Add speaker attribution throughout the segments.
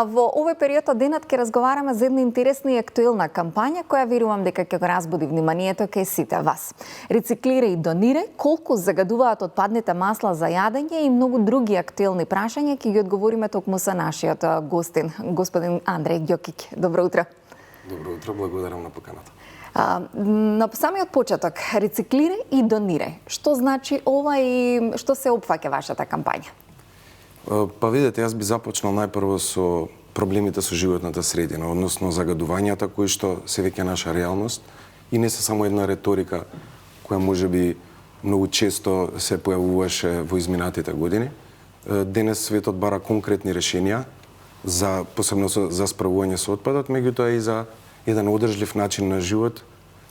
Speaker 1: Во овој период од денот ќе разговараме за една интересна и актуелна кампања која верувам дека ќе го разбуди вниманието кај сите вас. Рециклирај и донирај, колку загадуваат отпадните масла за јадење и многу други актуелни прашања ќе ги одговориме токму со нашиот гостин, господин Андреј Ѓокиќ. Добро утро.
Speaker 2: Добро утро, благодарам на поканата.
Speaker 1: На самиот почеток, рециклирај и донирај. Што значи ова и што се опфаќа вашата кампања?
Speaker 2: Па видете, јас би започнал најпрво со проблемите со животната средина, односно загадувањата кои што се веќе наша реалност и не се само една реторика која можеби многу често се појавуваше во изминатите години. Денес светот бара конкретни решенија за посебно за справување со отпадот, меѓутоа и за еден одржлив начин на живот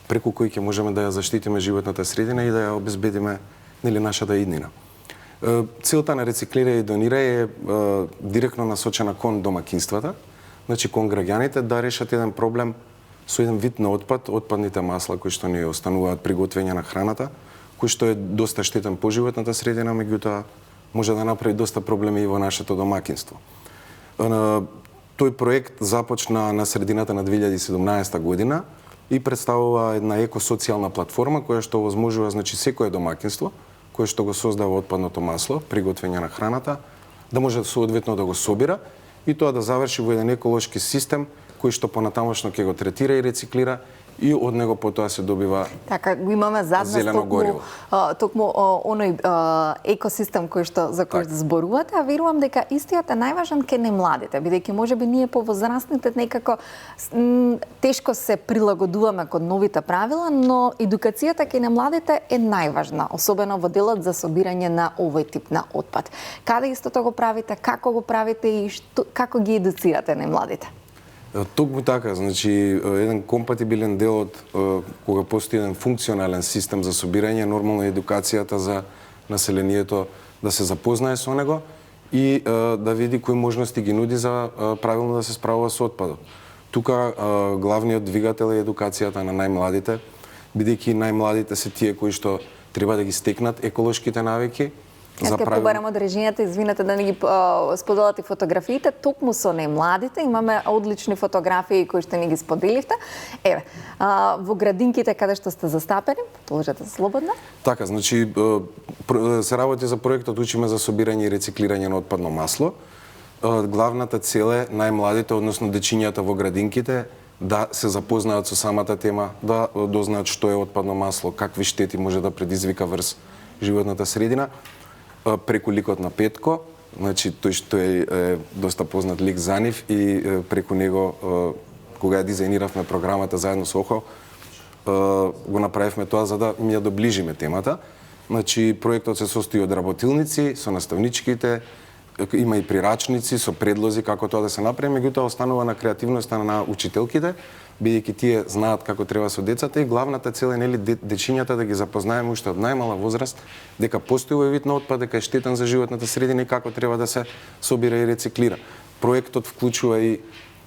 Speaker 2: преку кој ќе можеме да ја заштитиме животната средина и да ја обезбедиме нашата иднина. Целта на рециклирај и донирај е директно насочена кон домакинствата, значи кон граѓаните да решат еден проблем со еден вид на отпад, отпадните масла кои што ни остануваат при готвење на храната, кој што е доста штетен по животната средина, меѓутоа може да направи доста проблеми и во нашето домакинство. Тој проект започна на средината на 2017 година и представува една екосоцијална платформа која што овозможува значи секое домакинство кое што го создава отпадното масло при готвење на храната, да може соодветно да го собира и тоа да заврши во еден еколошки систем кој што понатамошно ќе го третира и рециклира и од него потоа се добива
Speaker 1: така го имаме зад нас токму оној екосистем кој што за кој зборувате, а верувам дека истиот е најважен кај немладите, бидејќи можеби ние повозрастните некако тешко се прилагодуваме кон новите правила, но едукацијата кај немладите е најважна, особено во делот за собирање на овој тип на отпад. Каде истото го правите, како го правите и како ги едуцирате немладите?
Speaker 2: Токму така, значи еден компатибилен дел од кога постои еден функционален систем за собирање, нормално едукацијата за населението да се запознае со него и да види кои можности ги нуди за правилно да се справува со отпадот. Тука главниот двигател е едукацијата на најмладите, бидејќи најмладите се тие кои што треба да ги стекнат еколошките навики.
Speaker 1: Јас ќе побарам од режијата, извинете да не ги споделате фотографиите, токму со најмладите, имаме одлични фотографии кои што ни ги споделивте. Еве, во градинките каде што сте застапени, продолжете слободно.
Speaker 2: Така, значи се работи за проектот Учиме за собирање и рециклирање на отпадно масло. Главната цел е најмладите, односно дечињата во градинките, да се запознаат со самата тема, да дознаат што е отпадно масло, какви штети може да предизвика врз животната средина. Преку ликот на Петко, значи тој што е доста познат лик за нив и преку него кога ја дизајниравме програмата заедно со ОХО, го направивме тоа за да ми ја доближиме темата. Значи проектот се состои од работилници со наставничките, има и прирачници со предлози како тоа да се направи, меѓутоа останува на креативноста на учителките, бидејќи тие знаат како треба со децата и главната цел е дечињата да ги запознаеме уште од најмала возраст дека постои овој вид на отпад, дека е штетен за животната средина и како треба да се собира и рециклира. Проектот вклучува и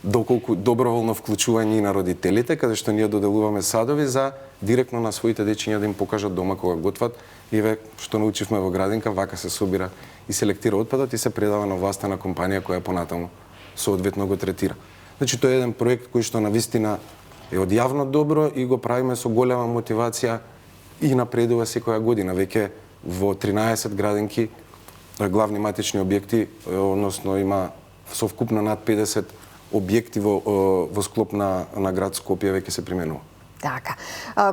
Speaker 2: доколку доброволно вклучување и на родителите, каде што ние доделуваме садови за директно на своите дечиња да им покажат дома кога готват и што научивме во градинка, вака се собира и селектира отпадот и се предава на власта на компанија која понатаму соодветно го третира. Значи тоа е еден проект кој што навистина е од јавно добро и го правиме со голема мотивација и напредува секоја година. Веќе во 13 градинки главни матични објекти, односно има совкупно над 50 објекти во склоп на град Скопје веќе се применува.
Speaker 1: Така.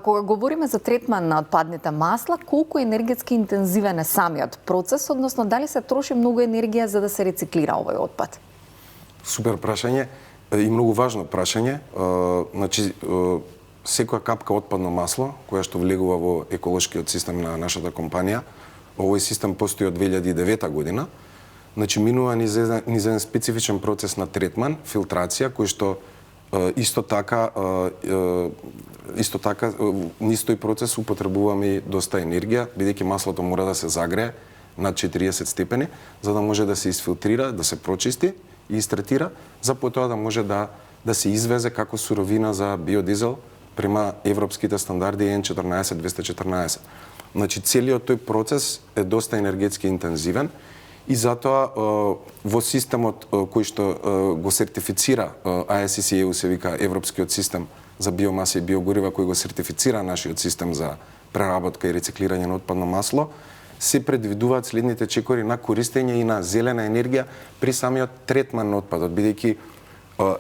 Speaker 1: Кога говориме за третман на отпадните масла, колку енергетски интензивен е самиот процес, односно дали се троши многу енергија за да се рециклира овој отпад?
Speaker 2: Супер прашање и многу важно прашање. Значи секоја капка отпадно масло која што влегува во еколошкиот систем на нашата компанија, овој систем постои од 2009 година. Значи минува низ еден специфичен процес на третман, филтрација, кој што исто така низ тој процес употребуваме и доста енергија, бидејќи маслото мора да се загрее над 40 степени, за да може да се изфилтрира, да се прочисти и истретира, за потоа да може да се извезе како суровина за биодизел према европските стандарди N14-214. Значи целиот тој процес е доста енергетски интензивен и затоа во системот кој што го сертифицира ISCC EU се вика Европскиот систем за биомаса и биогорива, кој го сертифицира нашиот систем за преработка и рециклирање на отпадно масло, се предвидуваат следните чекори на користење и на зелена енергија при самиот третман на отпадот, бидејќи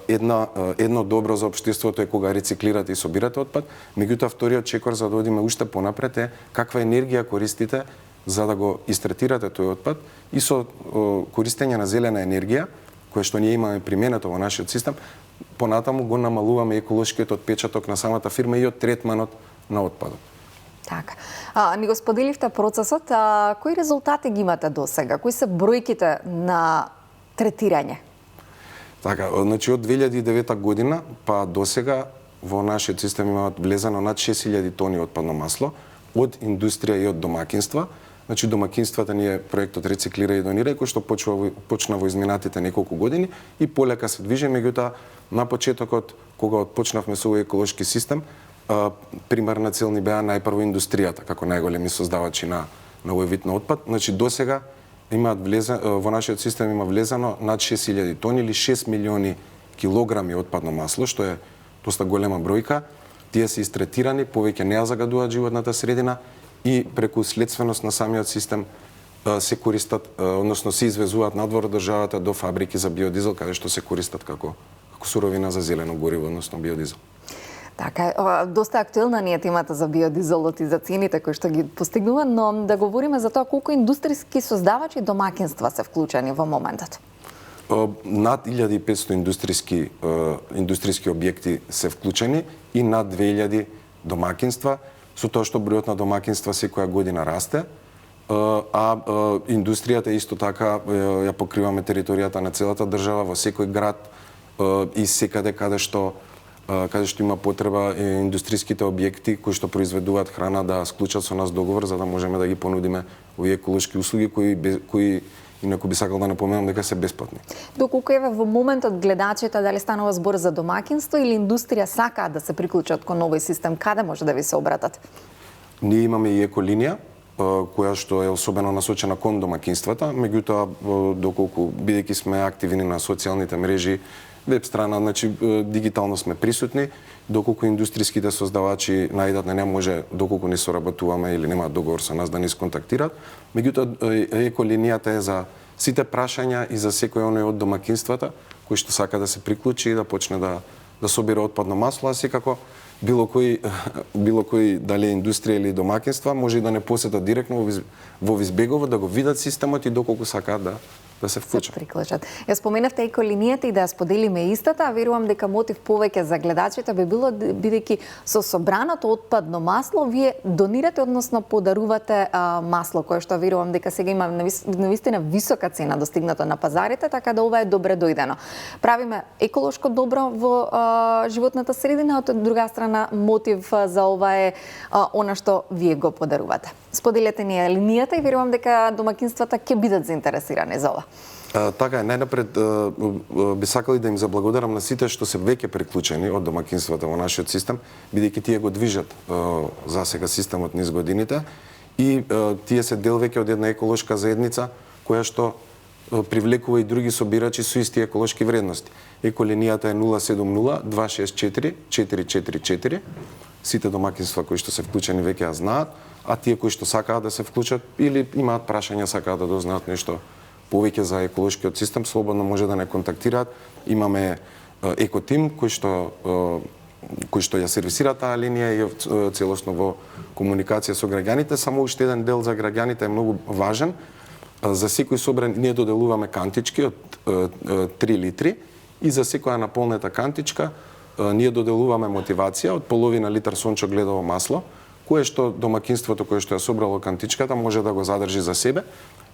Speaker 2: едно добро за општеството е кога рециклирате и собирате отпад, меѓутоа вториот чекор за да одиме уште понапред е каква енергија користите за да го истретирате тој отпад и со користење на зелена енергија, која што ние имаме применето во нашиот систем, понатаму го намалуваме еколошкиот отпечаток на самата фирма и од третманот на отпадот.
Speaker 1: Така. Ни го споделивте процесот, кои резултати ги имате досега? Кои се бројките на третирање?
Speaker 2: Така, значи од 2009 година па досега во нашиот систем имаат влезено над 6000 тони отпадно масло од индустрија и од домакинства. Значи домакинствата ние проектот рециклира и донира, кој што почна во изминатите неколку години и полека се движи, меѓутоа на почетокот кога отпочнавме со овој еколошки систем, примарна цел ни беа најпрво индустријата како најголеми создавачи на овој вид на отпад. Значи досега имаат во нашиот систем има влезено над 6000 тони или 6 милиони килограми отпадно масло, што е доста голема бројка. Тие се истретирани, повеќе не ја загадуваат животната средина и преку следственост на самиот систем се користат, односно се извезуваат надвор од државата до фабрики за биодизел, каде што се користат како суровина за зелено гориво, односно биодизел.
Speaker 1: Така, доста актуелна ни е темата за биодизелот и за цените кои што ги постигнува, но да говориме за тоа колку индустријски создавачи домакинства се вклучени во моментот.
Speaker 2: Над 1500 индустријски објекти се вклучени и над 2000 домакинства, со тоа што бројот на домакинства секоја година расте, а индустријата исто така ја покриваме територијата на целата држава, во секој град и секаде каде што има потреба индустријските објекти кои што произведуваат храна да склучат со нас договор за да можеме да ги понудиме овие еколошки услуги кои инаку би сакал да напоменам дека се бесплатни.
Speaker 1: Доколку еве во моментот гледачите дали станува збор за домакинство или индустрија сакаат да се приклучат кон овој систем, каде може да ви се обратат?
Speaker 2: Ние имаме и еколинија која што е особено насочена кон домакинствата, меѓутоа доколку бидејќи сме активни на социјалните мрежи, веб страна, значи дигитално сме присутни, доколку индустријските создавачи најдат не може, доколку не соработуваме или немаат договор со нас да ни сконтактираат. Меѓутоа еколинијата е за сите прашања и за секој оној од домакинствата кој што сака да се приклучи и да почне да собира отпадно масло, а секако било кој дали индустрија или домакинства може и да не посетат директно во Визбегово да го видат системот и доколку сакаат да се вклучат.
Speaker 1: Ја споменавте еколинијата и да ја споделиме истата, а верувам дека мотив повеќе за гледачите би било бидејќи со собраното отпадно масло вие донирате, односно подарувате масло кое што верувам дека сега има навистина висока цена достигната на пазарите, така да ова е добре дојдено. Правиме еколошко добро во животната средина, од друга страна мотив за ова е она што вие го подарувате. Споделете ни линијата и верувам дека домакинствата ќе бидат заинтересирани за ова.
Speaker 2: Така е, најнапред би сакали да им заблагодарам на сите што се веќе приклучени од домакинствата во нашиот систем, бидејќи тие го движат за сега системот низ годините и тие се дел веќе од една еколошка заедница која што привлекува и други собирачи со исти еколошки вредности. Еколинијата е 070 264 444. Сите домакинства кои што се вклучени веќе ја знаат, а тие кои што сакаат да се вклучат или имаат прашања, сакаат да дознаат нешто повеќе за еколошкиот систем, слободно може да не контактираат. Имаме екотим кој што ја сервисира таа линија и целосно во комуникација со граѓаните. Само уште еден дел за граѓаните е многу важен. За секој собран ние доделуваме кантички од 3 литри и за секоја наполнета кантичка ние доделуваме мотивација од половина литар сончо гледово масло, кое што домакинството кое што ја собрало кантичката може да го задржи за себе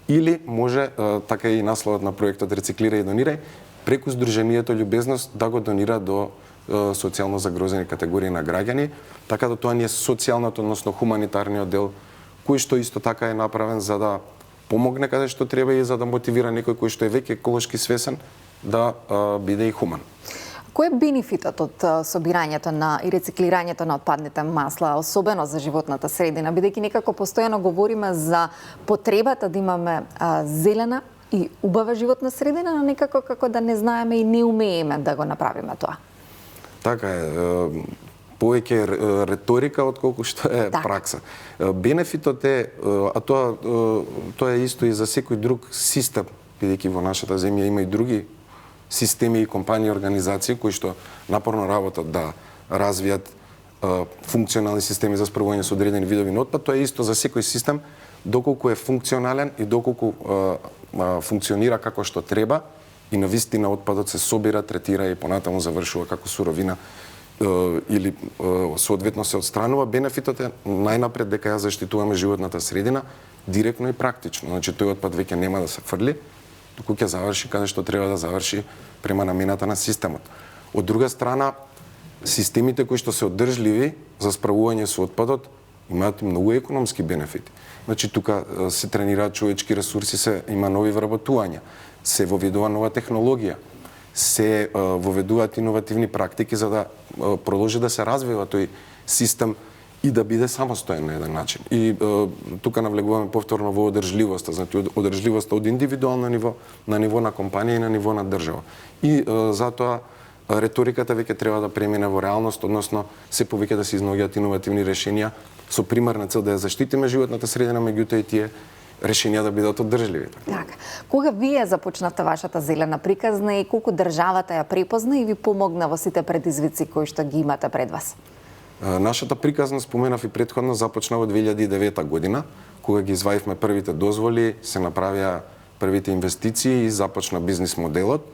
Speaker 2: или може, така и насловот на проектот Рециклирај и донирај, преку Сдруженијето Љубезност да го донира до социјално загрозени категории на граѓани, така да тоа ни е социјалното, односно хуманитарниот дел, кој што исто така е направен за да помогне каде што треба и за да мотивира некој кој што е веќе еколошки свесен да биде и хуман.
Speaker 1: Кој е бенефитот од собирањето и рециклирањето на отпадните масла, особено за животната средина, бидејќи некако постојано говориме за потребата да имаме зелена и убава животна средина, но некако како да не знаеме и не умееме да го направиме тоа.
Speaker 2: Така е, повеќе реторика отколку што е пракса. Бенефитот е, а тоа е исто и за секој друг систем, бидејќи во нашата земја има и други системи и компании и организации кои што напорно работат да развијат функционални системи за справување со одредени видови на отпад. Тоа е исто за секој систем, доколку е функционален и доколку функционира како што треба и навистина отпадот се собира, третира и понатаму завршува како суровина или соодветно се отстранува. Бенефитот е најнапред дека ја заштитуваме животната средина директно и практично. Значи тој отпад веќе нема да се фрли, туку ќе заврши каде што треба да заврши према намената на системот. Од друга страна, системите кои што се одржливи за справување со отпадот имаат многу економски бенефити. Значи тука се тренираат човечки ресурси, има нови вработувања, се воведува нова технологија, се воведуваат иновативни практики за да продолжи да се развива тој систем и да биде самостоен на еден начин. И тука навлегуваме повторно во одржливоста, значи одржливоста од индивидуално ниво, на ниво на компанија и на ниво на држава. И затоа реториката веќе треба да премине во реалност, односно се повеќе да се изнаоѓаат иновативни решенија со примарна цел да ја заштитиме животната средина, меѓутоа и тие решенија да бидат одржливи.
Speaker 1: Така. Кога вие започнавте вашата зелена приказна и колку државата ја препозна и ви помогна во сите предизвици кои што ги имате пред вас?
Speaker 2: Нашата приказна, споменав и претходно, започна во 2009 година, кога ги изваивме првите дозволи, се направија првите инвестиции и започна бизнис моделот.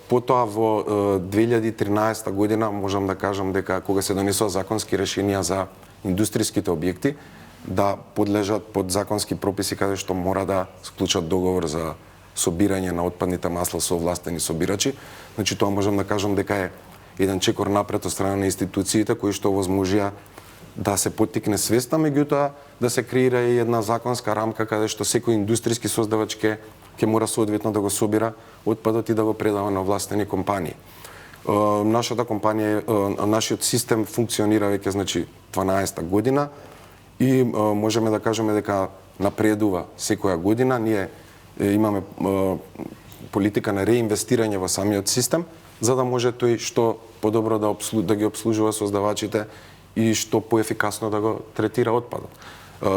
Speaker 2: Потоа во 2013 година можам да кажам дека кога се донесоа законски решенија за индустријските објекти да подлежат под законски прописи каде што мора да склучат договор за собирање на отпадните масла со овластени собирачи. Значи тоа можам да кажам дека е еден чекор напред од страна на институциите кои што овозможија да се поттикне свеста, меѓутоа да се креира и една законска рамка каде што секој индустријски создавач ќе мора соодветно да го собира отпадот и да го предава на овластени компании. Нашата компанија, нашиот систем функционира веќе значи 12 година и можеме да кажеме дека напредува секоја година. Ние имаме политика на реинвестирање во самиот систем, за да може тој што подобро да ги обслужува создавачите и што поефикасно да го третира отпадот.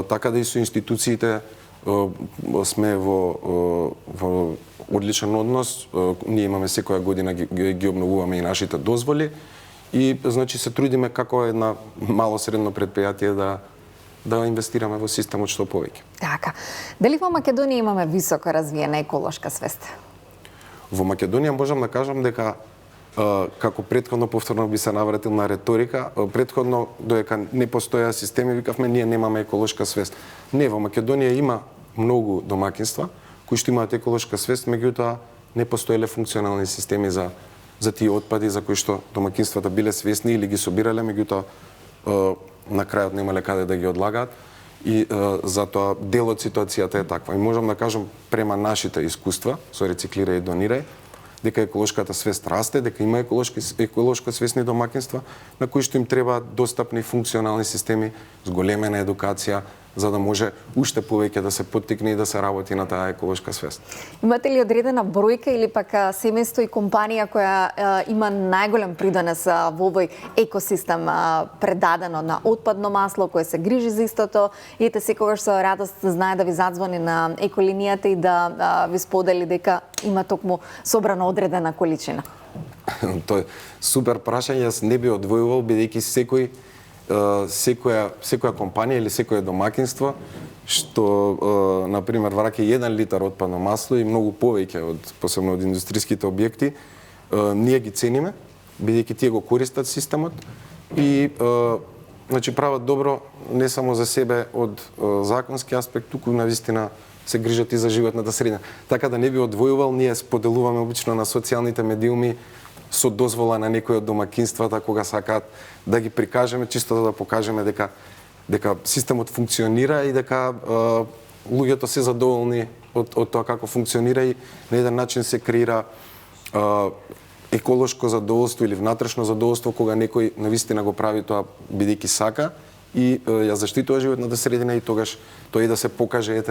Speaker 2: Така да и со институциите сме во одличен однос. Ние имаме секоја година ги обновуваме и нашите дозволи и значи се трудиме како една мало средно предпријатие да инвестираме во системот што повеќе.
Speaker 1: Така. Дали во Македонија имаме високо развиена еколошка свест?
Speaker 2: Во Македонија можам да кажам дека како претходно повторно би се навратил на реторика, претходно додека не постоја системи, викавме ние немаме еколошка свест. Не, во Македонија има многу домакинства кои што имаат еколошка свест, меѓутоа не постоеле функционални системи за тие отпади за кои што домакинствата биле свесни или ги собирале, меѓутоа на крајот немале каде да ги одлагаат и затоа дел од ситуацијата е таква. И можам да кажам према нашите искуства со рециклирај и донирај дека еколошката свест расте, дека има еколошко свесни домакинства на кои што им требаат достапни функционални системи, зголемена едукација, за да може уште повеќе да се поттикне и да се работи на таа еколошка свест.
Speaker 1: Имате ли одредена бројка или пак семејство и компанија која има најголем придонес во овој екосистем предадено на отпадно масло, кое се грижи за истото и ете секогаш со радост знае да ви задзвони на еколинијата и да ви сподели дека има токму собрана одредена количина?
Speaker 2: Тоа е супер прашање, јас не би одвојувал бидејќи секоја компанија или секое домакинство што на пример враќа 1 литар отпадно масло и многу повеќе посебно од индустријските објекти, ние ги цениме бидејќи тие го користат системот и значи прават добро не само за себе од законски аспект, туку навистина се грижат и за животната средина. Така да не би одвојувал, ние споделуваме обично на социјалните медиуми со дозвола на некои од домакинствата кога сакаат да ги прикажеме, чисто да покажеме дека системот функционира и дека луѓето се задоволни од тоа како функционира и на еден начин се креира еколошко задоволство или внатрешно задоволство кога некој навистина го прави тоа бидејќи сака и ја заштитува животната средина и тогаш тоа и да се покаже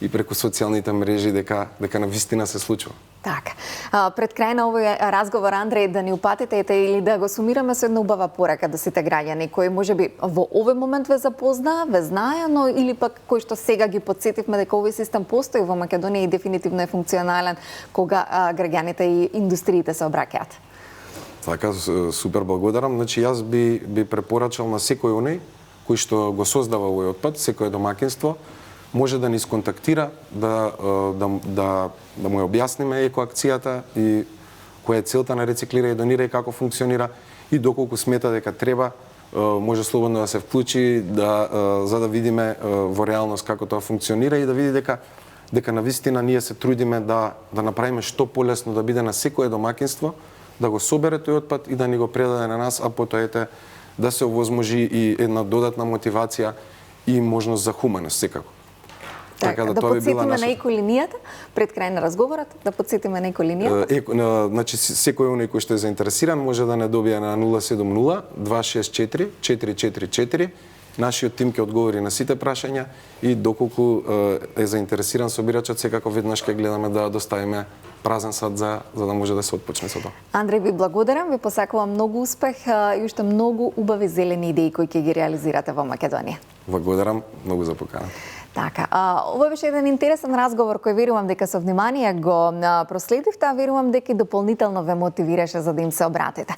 Speaker 2: и преку социјалните мрежи дека навистина се случува.
Speaker 1: Така. Пред крај на овој разговор, Андреј, да ни упатите или да го сумираме со една убава порака до сите граѓани кои можеби во овој момент ве запознаа, ве знае, но или пак кои што сега ги подсетивме дека овој систем постои во Македонија и дефинитивно е функционален кога граѓаните и индустриите се обраќаат.
Speaker 2: Така, супер благодарам. Значи, јас би препорачал на секој оној кој што го создава овој отпад, секое домаќинство, може да ни сконтактира, да му ја објасниме екоакцијата и која е целта на рециклира и донира и како функционира и доколку смета дека треба, може слободно да се вклучи за да видиме во реалност како тоа функционира и да види дека навистина ние се трудиме да направиме што полесно да биде на секое домаќинство, да го собере тој отпад и да ни го предаде на нас, а потоа да се овозможи и една додатна мотивација и можност за хуманост секако.
Speaker 1: Така, да подсетиме на еколинијата, пред крај на разговорот, да подсетиме на еколинијата.
Speaker 2: Значи, секој оној кој што е заинтересиран може да не добие на 070-264-444. Нашиот тим ќе одговори на сите прашања и доколку е заинтересиран собирачот, секако веднаш ќе гледаме да доставиме празен сад за да може да се отпочне со тоа.
Speaker 1: Андреј, ви благодарам, ви посакувам многу успех и уште многу убави зелени идеи кои ќе ги реализирате во Македонија.
Speaker 2: Благодарам многу за поканата.
Speaker 1: Така, ова беше еден интересен разговор кој верувам дека со внимание го проследивте, а верувам дека и дополнително ве мотивираше за да им се обратите.